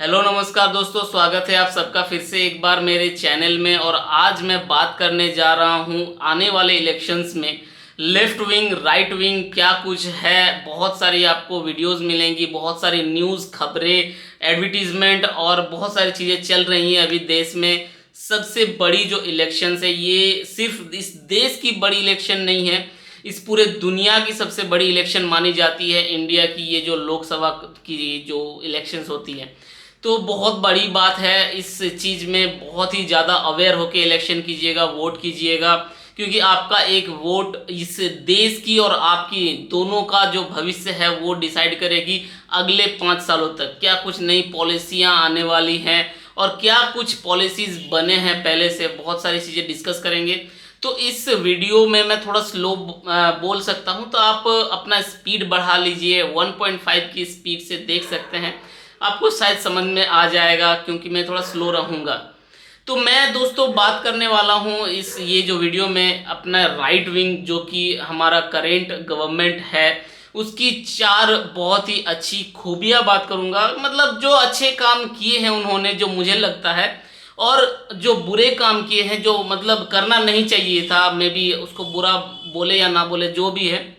Hello नमस्कार दोस्तों, स्वागत है आप सबका फिर से एक बार मेरे चैनल में। और आज मैं बात करने जा रहा हूं आने वाले इलेक्शंस में लेफ्ट विंग राइट विंग क्या कुछ है। बहुत सारी आपको वीडियोस मिलेंगी, बहुत सारी न्यूज़ खबरें एडवर्टीजमेंट और बहुत सारी चीज़ें चल रही हैं अभी देश में। सबसे बड़ी जो इलेक्शंस है, ये सिर्फ इस देश की बड़ी इलेक्शन नहीं है, इस पूरे दुनिया की सबसे बड़ी इलेक्शन मानी जाती है। इंडिया की ये जो लोकसभा की जो इलेक्शंस होती है, तो बहुत बड़ी बात है। इस चीज़ में बहुत ही ज़्यादा अवेयर होकर इलेक्शन कीजिएगा, वोट कीजिएगा, क्योंकि आपका एक वोट इस देश की और आपकी दोनों का जो भविष्य है वो डिसाइड करेगी। अगले 5 सालों तक क्या कुछ नई पॉलिसियाँ आने वाली हैं और क्या कुछ पॉलिसीज़ बने हैं पहले से, बहुत सारी चीज़ें डिस्कस करेंगे। तो इस वीडियो में मैं थोड़ा स्लो बोल सकता हूँ, तो आप अपना स्पीड बढ़ा लीजिए, 1.5 की स्पीड से देख सकते हैं, आपको शायद समझ में आ जाएगा, क्योंकि मैं थोड़ा स्लो रहूँगा। तो मैं दोस्तों बात करने वाला हूँ इस ये जो वीडियो में अपना राइट विंग जो कि हमारा करेंट गवर्नमेंट है उसकी 4 बहुत ही अच्छी खूबियाँ बात करूँगा। मतलब जो अच्छे काम किए हैं उन्होंने, जो मुझे लगता है, और जो बुरे काम किए हैं जो मतलब करना नहीं चाहिए था, मे बी उसको बुरा बोले या ना बोले जो भी है,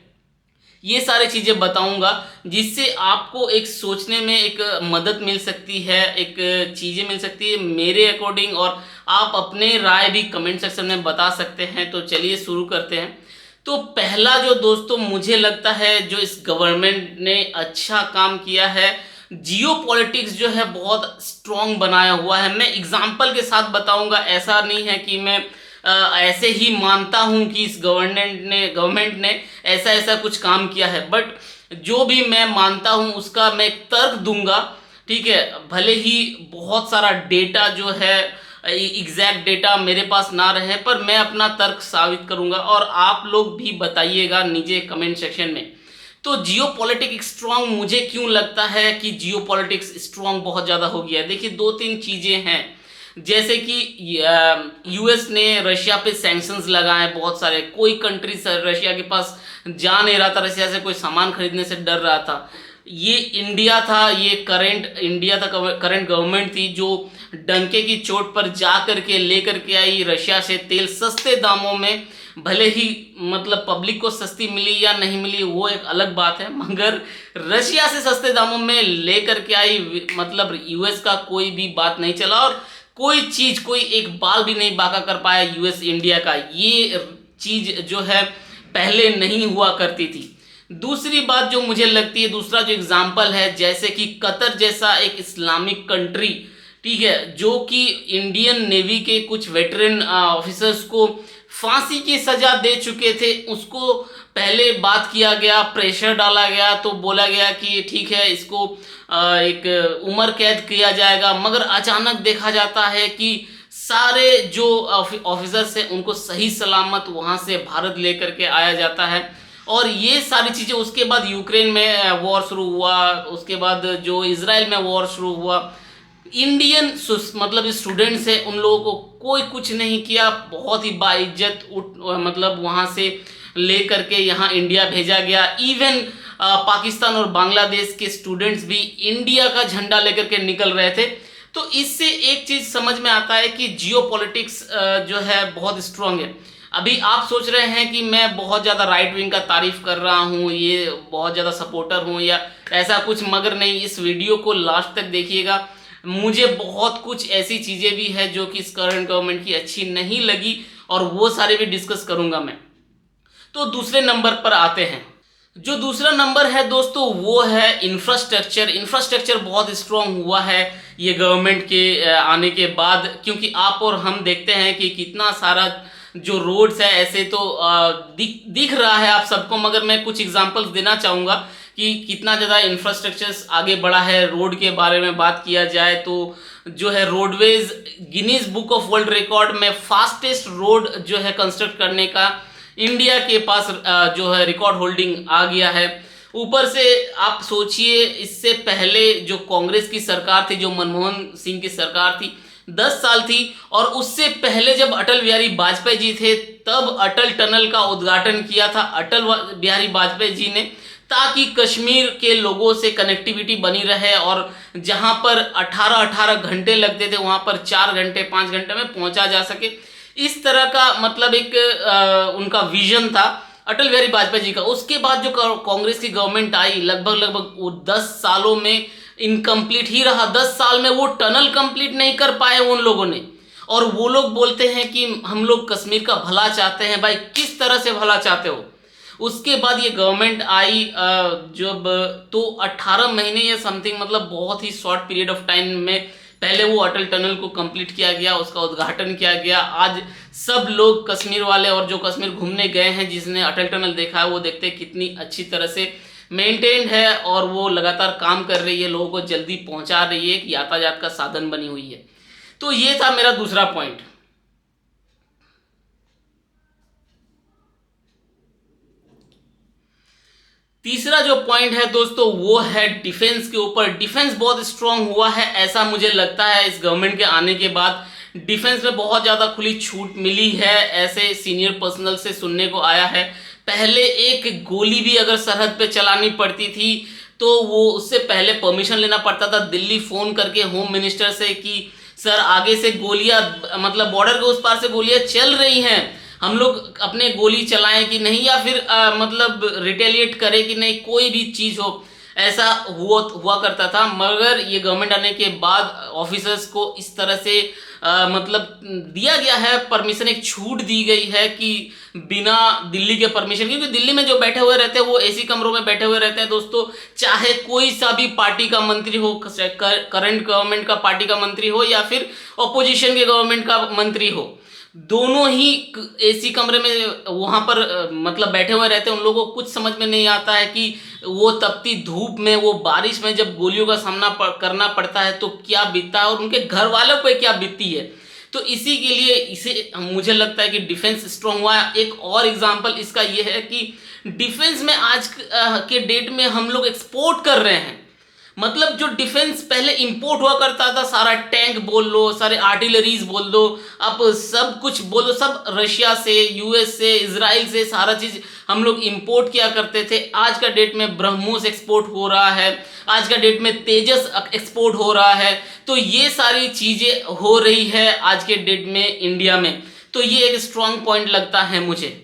ये सारी चीज़ें बताऊंगा जिससे आपको एक सोचने में एक मदद मिल सकती है, एक चीज़ें मिल सकती है मेरे अकॉर्डिंग। और आप अपने राय भी कमेंट सेक्शन में बता सकते हैं। तो चलिए शुरू करते हैं। तो पहला जो दोस्तों मुझे लगता है जो इस गवर्नमेंट ने अच्छा काम किया है, जियो पॉलिटिक्स जो है बहुत स्ट्रॉन्ग बनाया हुआ है। मैं एग्जाम्पल के साथ बताऊंगा, ऐसा नहीं है कि मैं ऐसे ही मानता हूं कि इस गवर्नमेंट ने ऐसा ऐसा कुछ काम किया है, बट जो भी मैं मानता हूं उसका मैं एक तर्क दूंगा। ठीक है, भले ही बहुत सारा डेटा जो है, एग्जैक्ट डेटा मेरे पास ना रहे, पर मैं अपना तर्क साबित करूंगा और आप लोग भी बताइएगा नीचे कमेंट सेक्शन में। तो जियो पॉलिटिक्स स्ट्रांग मुझे क्यों लगता है कि जियो पॉलिटिक्स स्ट्रांग बहुत ज़्यादा हो गया है। देखिए, 2-3 चीज़ें हैं, जैसे कि यूएस ने रशिया पे सैंक्शंस लगाए बहुत सारे। कोई कंट्री रशिया के पास जा नहीं रहा था, रशिया से कोई सामान खरीदने से डर रहा था। ये इंडिया था, ये करंट इंडिया था, करंट गवर्नमेंट थी जो डंके की चोट पर जा करके लेकर के आई रशिया से तेल सस्ते दामों में। भले ही मतलब पब्लिक को सस्ती मिली या नहीं मिली वो एक अलग बात है, मगर रशिया से सस्ते दामों में लेकर के आई। मतलब यूएस का कोई भी बात नहीं चला और कोई चीज, कोई एक बाल भी नहीं बाका कर पाया यूएस इंडिया का। ये चीज जो है पहले नहीं हुआ करती थी। दूसरी बात जो मुझे लगती है, दूसरा जो एग्जाम्पल है, जैसे कि कतर जैसा एक इस्लामिक कंट्री, ठीक है, जो कि इंडियन नेवी के कुछ वेटरन ऑफिसर्स को फांसी की सजा दे चुके थे, उसको पहले बात किया गया, प्रेशर डाला गया, तो बोला गया कि ठीक है इसको एक उम्र कैद किया जाएगा। मगर अचानक देखा जाता है कि सारे जो ऑफिसर्स हैं उनको सही सलामत वहाँ से भारत लेकर के आया जाता है। और ये सारी चीज़ें, उसके बाद यूक्रेन में वॉर शुरू हुआ, उसके बाद जो इजराइल में वॉर शुरू हुआ, इंडियन मतलब स्टूडेंट्स हैं उन लोगों को कोई कुछ नहीं किया, बहुत ही बाइज्जत मतलब वहाँ से ले करके यहाँ इंडिया भेजा गया। इवन पाकिस्तान और बांग्लादेश के स्टूडेंट्स भी इंडिया का झंडा लेकर के निकल रहे थे। तो इससे एक चीज़ समझ में आता है कि जियो पॉलिटिक्स जो है बहुत स्ट्रांग है। अभी आप सोच रहे हैं कि मैं बहुत ज़्यादा राइट विंग का तारीफ कर रहा हूँ, ये बहुत ज़्यादा सपोर्टर हूँ या ऐसा कुछ, मगर नहीं। इस वीडियो को लास्ट तक देखिएगा। मुझे बहुत कुछ ऐसी चीज़ें भी है जो कि इस करंट गवर्नमेंट की अच्छी नहीं लगी और वो सारे भी डिस्कस करूंगा मैं। तो दूसरे नंबर पर आते हैं। जो दूसरा नंबर है दोस्तों वो है इंफ्रास्ट्रक्चर। इंफ्रास्ट्रक्चर बहुत स्ट्रांग हुआ है ये गवर्नमेंट के आने के बाद, क्योंकि आप और हम देखते हैं कि कितना सारा जो रोड्स है, ऐसे तो दिख रहा है आप सबको, मगर मैं कुछ एग्जांपल्स देना चाहूँगा कि कितना ज़्यादा इंफ्रास्ट्रक्चर्स आगे बढ़ा है। रोड के बारे में बात किया जाए तो जो है roadways Guinness book of world record में फास्टेस्ट रोड जो है कंस्ट्रक्ट करने का इंडिया के पास जो है रिकॉर्ड होल्डिंग आ गया है। ऊपर से आप सोचिए, इससे पहले जो कांग्रेस की सरकार थी, जो मनमोहन सिंह की सरकार थी, 10 साल थी, और उससे पहले जब अटल बिहारी वाजपेयी जी थे तब अटल टनल का उद्घाटन किया था अटल बिहारी वाजपेयी जी ने, ताकि कश्मीर के लोगों से कनेक्टिविटी बनी रहे और जहां पर 18-18 घंटे लगते थे वहां पर 4 घंटे 5 घंटे में पहुंचा जा सके। इस तरह का मतलब एक उनका विजन था अटल बिहारी वाजपेयी जी का। उसके बाद जो कांग्रेस की गवर्नमेंट आई, लगभग वो 10 सालों में इनकम्प्लीट ही रहा। 10 साल में वो टनल कंप्लीट नहीं कर पाए उन लोगों ने। और वो लोग बोलते हैं कि हम लोग कश्मीर का भला चाहते हैं। भाई किस तरह से भला चाहते हो? उसके बाद ये गवर्नमेंट आई जब, तो 18 महीने या समथिंग, मतलब बहुत ही शॉर्ट पीरियड ऑफ टाइम में पहले वो अटल टनल को कंप्लीट किया गया, उसका उद्घाटन किया गया। आज सब लोग कश्मीर वाले और जो कश्मीर घूमने गए हैं, जिसने अटल टनल देखा है, वो देखते हैं कितनी अच्छी तरह से मेंटेन्ड है और वो लगातार काम कर रही है, लोगों को जल्दी पहुंचा रही है, एक यातायात का साधन बनी हुई है। तो ये था मेरा दूसरा पॉइंट। तीसरा जो पॉइंट है दोस्तों वो है डिफेंस के ऊपर। डिफेंस बहुत स्ट्रांग हुआ है ऐसा मुझे लगता है इस गवर्नमेंट के आने के बाद। डिफेंस में बहुत ज़्यादा खुली छूट मिली है, ऐसे सीनियर पर्सनल से सुनने को आया है। पहले एक गोली भी अगर सरहद पे चलानी पड़ती थी तो वो उससे पहले परमिशन लेना पड़ता था दिल्ली फ़ोन करके होम मिनिस्टर से कि सर आगे से गोलियां, मतलब बॉर्डर के उस पार से गोलियां चल रही हैं, हम लोग अपने गोली चलाएं कि नहीं, या फिर मतलब रिटेलिएट करें कि नहीं, कोई भी चीज़ हो। ऐसा हुआ करता था। मगर ये गवर्नमेंट आने के बाद ऑफिसर्स को इस तरह से मतलब दिया गया है परमिशन, एक छूट दी गई है कि बिना दिल्ली के परमिशन, क्योंकि दिल्ली में जो बैठे हुए रहते हैं वो एसी कमरों में बैठे हुए रहते हैं दोस्तों, चाहे कोई सा भी पार्टी का मंत्री हो, करंट गवर्नमेंट का पार्टी का मंत्री हो या फिर ऑपोजिशन के गवर्नमेंट का मंत्री हो, दोनों ही एसी कमरे में वहां पर मतलब बैठे हुए रहते हैं। उन लोगों को कुछ समझ में नहीं आता है कि वो तपती धूप में, वो बारिश में जब गोलियों का सामना करना पड़ता है तो क्या बीतता है और उनके घर वालों पे क्या बीतती है। तो इसी के लिए इसे मुझे लगता है कि डिफेंस स्ट्रांग हुआ है। एक और एग्जांपल इसका ये है कि डिफेंस में आज के डेट में हम लोग एक्सपोर्ट कर रहे हैं। मतलब जो डिफेंस पहले इंपोर्ट हुआ करता था, सारा टैंक बोल लो, सारे आर्टिलरीज बोल दो, अब सब कुछ बोलो, सब रशिया से, यूएस से, इजराइल से सारा चीज़ हम लोग इंपोर्ट किया करते थे। आज का डेट में ब्रह्मोस एक्सपोर्ट हो रहा है, आज का डेट में तेजस एक्सपोर्ट हो रहा है। तो ये सारी चीज़ें हो रही है आज के डेट में इंडिया में। तो ये एक स्ट्रांग पॉइंट लगता है मुझे।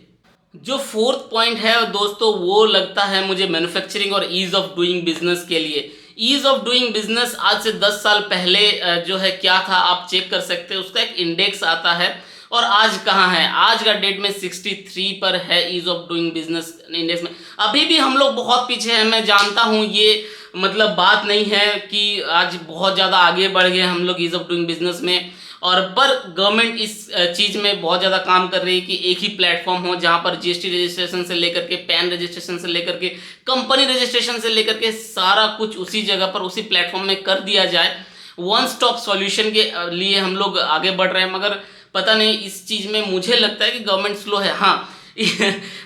जो फोर्थ पॉइंट है दोस्तों वो लगता है मुझे मैन्युफैक्चरिंग और ईज ऑफ डूइंग बिजनेस के लिए। ईज ऑफ डूइंग बिजनेस आज से 10 साल पहले जो है क्या था आप चेक कर सकते हैं, उसका एक इंडेक्स आता है और आज कहाँ है। आज का डेट में 63 पर है ease of doing business index में। अभी भी हम लोग बहुत पीछे हैं, मैं जानता हूँ, ये मतलब बात नहीं है कि आज बहुत ज़्यादा आगे बढ़ गए हम लोग ईज ऑफ डूइंग बिजनेस में। और पर गवर्नमेंट इस चीज़ में बहुत ज़्यादा काम कर रही है कि एक ही प्लेटफॉर्म हो जहाँ पर जीएसटी रजिस्ट्रेशन से लेकर के पैन रजिस्ट्रेशन से लेकर के कंपनी रजिस्ट्रेशन से लेकर के सारा कुछ उसी जगह पर उसी प्लेटफॉर्म में कर दिया जाए। वन स्टॉप सॉल्यूशन के लिए हम लोग आगे बढ़ रहे हैं, मगर पता नहीं इस चीज़ में मुझे लगता है कि गवर्नमेंट स्लो है। हाँ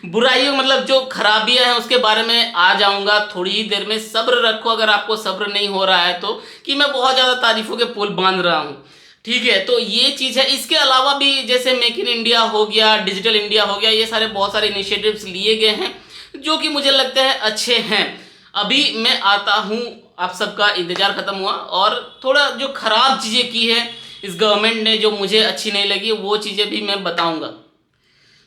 बुराइयों मतलब जो खराबियां हैं उसके बारे में आ जाऊंगा थोड़ी ही देर में। सब्र रखो अगर आपको सब्र नहीं हो रहा है तो, कि मैं बहुत ज़्यादा तारीफों के पुल बांध रहा हूँ, ठीक है। तो ये चीज़ है। इसके अलावा भी जैसे मेक इन इंडिया हो गया, डिजिटल इंडिया हो गया, ये सारे बहुत सारे इनिशिएटिव्स लिए गए हैं जो कि मुझे लगता है अच्छे हैं। अभी मैं आता हूँ, आप सबका इंतजार खत्म हुआ और थोड़ा जो खराब चीज़ें की है इस गवर्नमेंट ने जो मुझे अच्छी नहीं लगी वो चीज़ें भी मैं बताऊँगा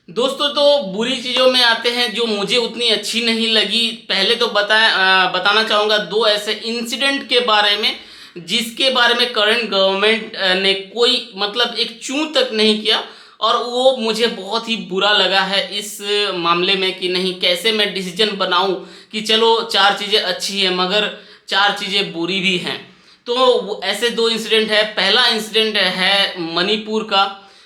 दोस्तों। तो बुरी चीज़ों में आते हैं जो मुझे उतनी अच्छी नहीं लगी। पहले तो बताना चाहूँगा दो ऐसे इंसिडेंट के बारे में जिसके बारे में करंट गवर्नमेंट ने कोई मतलब एक चूं तक नहीं किया, और वो मुझे बहुत ही बुरा लगा है इस मामले में कि नहीं कैसे मैं डिसीजन बनाऊं कि चलो 4 चीज़ें अच्छी हैं मगर 4 चीज़ें बुरी भी हैं। तो ऐसे 2 इंसिडेंट है। पहला इंसिडेंट है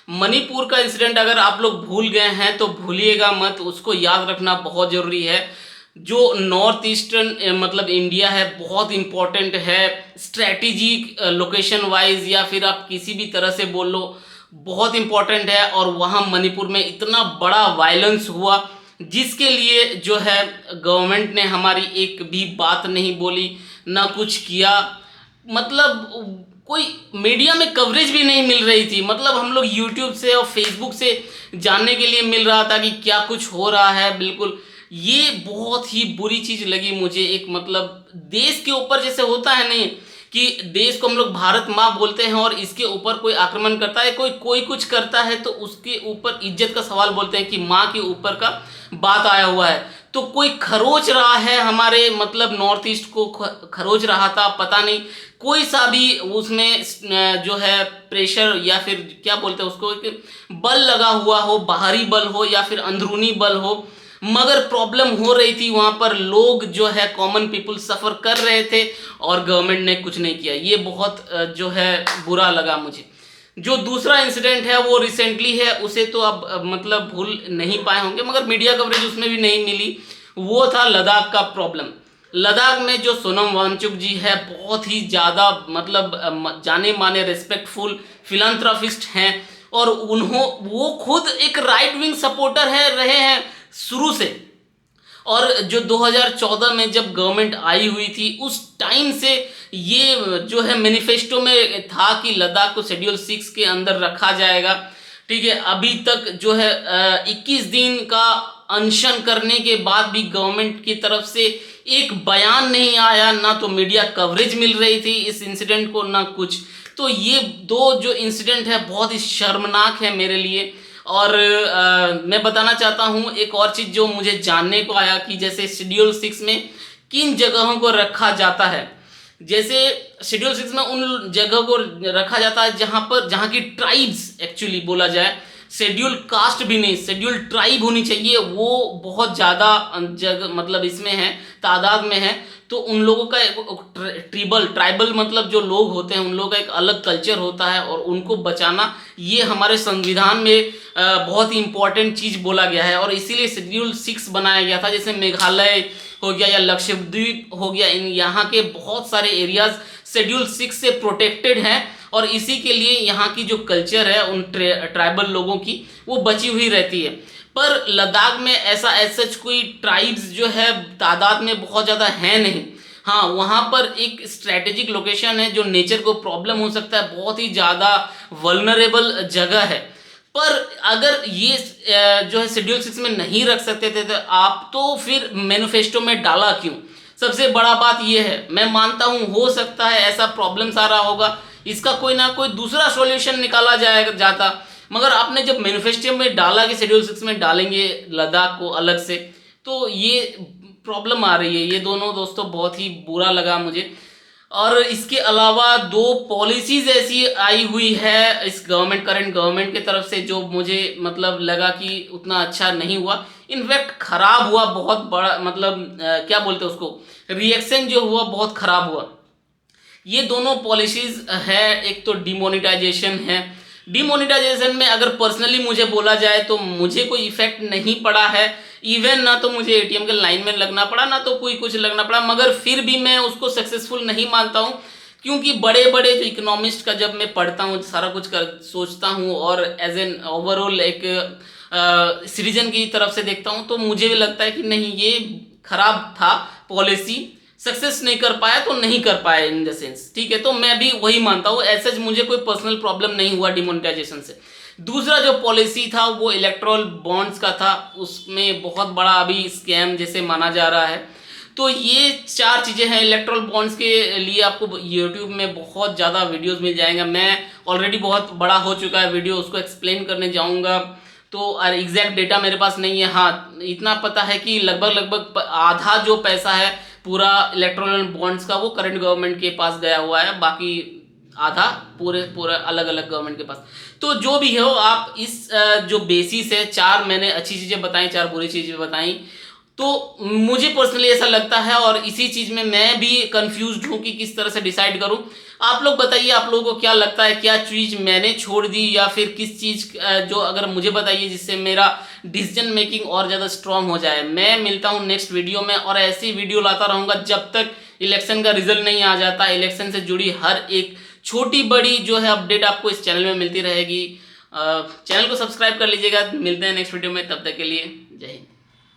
मणिपुर का इंसिडेंट। अगर आप लोग भूल गए हैं तो भूलिएगा मत, उसको याद रखना बहुत ज़रूरी है। जो नॉर्थ ईस्टर्न मतलब इंडिया है बहुत इम्पोर्टेंट है, स्ट्रैटेजिक लोकेशन वाइज या फिर आप किसी भी तरह से बोल लो, बहुत इम्पोर्टेंट है। और वहाँ मणिपुर में इतना बड़ा वायलेंस हुआ जिसके लिए जो है गवर्नमेंट ने हमारी एक भी बात नहीं बोली, ना कुछ किया। मतलब कोई मीडिया में कवरेज भी नहीं मिल रही थी। मतलब हम लोग यूट्यूब से और फेसबुक से जानने के लिए मिल रहा था कि क्या कुछ हो रहा है। बिल्कुल ये बहुत ही बुरी चीज़ लगी मुझे। एक मतलब देश के ऊपर जैसे होता है नहीं कि देश को हम लोग भारत माँ बोलते हैं और इसके ऊपर कोई आक्रमण करता है, कोई कुछ करता है तो उसके ऊपर इज्जत का सवाल बोलते हैं कि माँ के ऊपर का बात आया हुआ है। तो कोई खरोच रहा है हमारे मतलब नॉर्थ ईस्ट को, खरोच रहा था, पता नहीं कोई सा भी उसमें जो है प्रेशर या फिर क्या बोलते हैं उसको, बल लगा हुआ हो, बाहरी बल हो या फिर अंदरूनी बल हो, मगर प्रॉब्लम हो रही थी वहाँ पर। लोग जो है कॉमन पीपल सफ़र कर रहे थे और गवर्नमेंट ने कुछ नहीं किया। ये बहुत जो है बुरा लगा मुझे। जो दूसरा इंसिडेंट है वो रिसेंटली है, उसे तो अब मतलब भूल नहीं पाए होंगे, मगर मीडिया कवरेज उसमें भी नहीं मिली। वो था लद्दाख का प्रॉब्लम। लद्दाख में जो सोनम वांगचुक जी है, बहुत ही ज़्यादा मतलब जाने माने रिस्पेक्टफुल फिलैंथ्रोपिस्ट हैं और वो खुद एक राइट विंग सपोर्टर रहे हैं शुरू से। और जो 2014 में जब गवर्नमेंट आई हुई थी उस टाइम से ये जो है मैनिफेस्टो में था कि लद्दाख को शेड्यूल 6 के अंदर रखा जाएगा। ठीक है, अभी तक जो है 21 दिन का अनशन करने के बाद भी गवर्नमेंट की तरफ से एक बयान नहीं आया, ना तो मीडिया कवरेज मिल रही थी इस इंसिडेंट को, ना कुछ। तो ये दो जो इंसिडेंट है बहुत ही शर्मनाक है मेरे लिए। और मैं बताना चाहता हूँ एक और चीज़ जो मुझे जानने को आया कि जैसे शेड्यूल 6 में किन जगहों को रखा जाता है। जैसे शेड्यूल 6 में उन जगहों को रखा जाता है जहाँ की ट्राइब्स एक्चुअली बोला जाए, शेड्यूल कास्ट भी नहीं, शेड्यूल ट्राइब होनी चाहिए, वो बहुत ज़्यादा जगह मतलब इसमें है, तादाद में है। तो उन लोगों का ट्राइबल मतलब जो लोग होते हैं उन लोगों का एक अलग कल्चर होता है और उनको बचाना ये हमारे संविधान में बहुत ही इंपॉर्टेंट चीज़ बोला गया है। और इसीलिए शेड्यूल 6 बनाया गया था। जैसे मेघालय हो गया या लक्षद्वीप हो गया, इन यहाँ के बहुत सारे एरियाज शेड्यूल 6 से प्रोटेक्टेड हैं और इसी के लिए यहाँ की जो कल्चर है उन ट्राइबल लोगों की वो बची हुई रहती है। पर लद्दाख में ऐसा कोई ट्राइब्स जो है तादाद में बहुत ज़्यादा है नहीं। हाँ, वहाँ पर एक स्ट्रैटेजिक लोकेशन है जो नेचर को प्रॉब्लम हो सकता है, बहुत ही ज़्यादा वल्नरेबल जगह है। पर अगर ये जो है शेड्यूल 6 में नहीं रख सकते थे तो आप तो फिर मैनिफेस्टो में डाला क्यों? सबसे बड़ा बात ये है, मैं मानता हूँ हो सकता है ऐसा प्रॉब्लम सारा होगा, इसका कोई ना कोई दूसरा सॉल्यूशन निकाला जाता, मगर आपने जब मैनिफेस्टो में डाला कि शेड्यूल 6 में डालेंगे लद्दाख को अलग से, तो ये प्रॉब्लम आ रही है। ये दोनों दोस्तों बहुत ही बुरा लगा मुझे। और इसके अलावा दो पॉलिसीज ऐसी आई हुई है इस करंट गवर्नमेंट की तरफ से जो मुझे मतलब लगा कि उतना अच्छा नहीं हुआ, इनफैक्ट खराब हुआ, बहुत बड़ा मतलब क्या बोलते हैं उसको, रिएक्शन जो हुआ बहुत खराब हुआ। ये दोनों पॉलिसीज है, एक तो डिमोनेटाइजेशन है। डिमोनेटाइजेशन में अगर पर्सनली मुझे बोला जाए तो मुझे कोई इफेक्ट नहीं पड़ा है, इवन ना तो मुझे एटीएम के लाइन में लगना पड़ा, ना तो कोई कुछ लगना पड़ा, मगर फिर भी मैं उसको सक्सेसफुल नहीं मानता हूँ। क्योंकि बड़े बड़े जो इकोनॉमिस्ट का जब मैं पढ़ता हूँ, सारा कुछ सोचता हूँ और एज एन ओवरऑल एक सिटीजन की तरफ से देखता हूँ, तो मुझे भी लगता है कि नहीं, ये खराब था पॉलिसी, सक्सेस नहीं कर पाया तो नहीं कर पाया इन द सेंस। ठीक है, तो मैं भी वही मानता हूँ, ऐसा मुझे कोई पर्सनल प्रॉब्लम नहीं हुआ डिमोनेटाइजेशन से। दूसरा जो पॉलिसी था वो इलेक्ट्रल बॉन्ड्स का था, उसमें बहुत बड़ा अभी स्कैम जैसे माना जा रहा है। तो ये चार चीज़ें हैं। इलेक्ट्रल बॉन्ड्स के लिए आपको यूट्यूब में बहुत ज़्यादा वीडियोस मिल जाएगा, मैं ऑलरेडी बहुत बड़ा हो चुका है वीडियो, उसको एक्सप्लेन करने जाऊँगा तो एग्जैक्ट डेटा मेरे पास नहीं है। हाँ, इतना पता है कि लगभग आधा जो पैसा है पूरा इलेक्ट्रल बॉन्ड्स का वो करंट गवर्नमेंट के पास गया हुआ है, बाकी आधा पूरा अलग अलग गवर्नमेंट के पास। तो जो भी हो, आप इस जो बेसिस है, चार मैंने अच्छी चीज़ें बताई, चार बुरी चीज़ें बताई, तो मुझे पर्सनली ऐसा लगता है और इसी चीज़ में मैं भी कंफ्यूज्ड हूँ कि किस तरह से डिसाइड करूँ। आप लोग बताइए, आप लोगों को क्या लगता है, क्या चीज़ मैंने छोड़ दी या फिर किस चीज़ जो अगर मुझे बताइए जिससे मेरा डिसीजन मेकिंग और ज़्यादा स्ट्रांग हो जाए। मैं मिलता हूँ नेक्स्ट वीडियो में और ऐसी वीडियो लाता रहूँगा जब तक इलेक्शन का रिजल्ट नहीं आ जाता। इलेक्शन से जुड़ी हर एक छोटी बड़ी जो है अपडेट आपको इस चैनल में मिलती रहेगी। चैनल को सब्सक्राइब कर लीजिएगा। मिलते हैं नेक्स्ट वीडियो में, तब तक के लिए जय हिंद।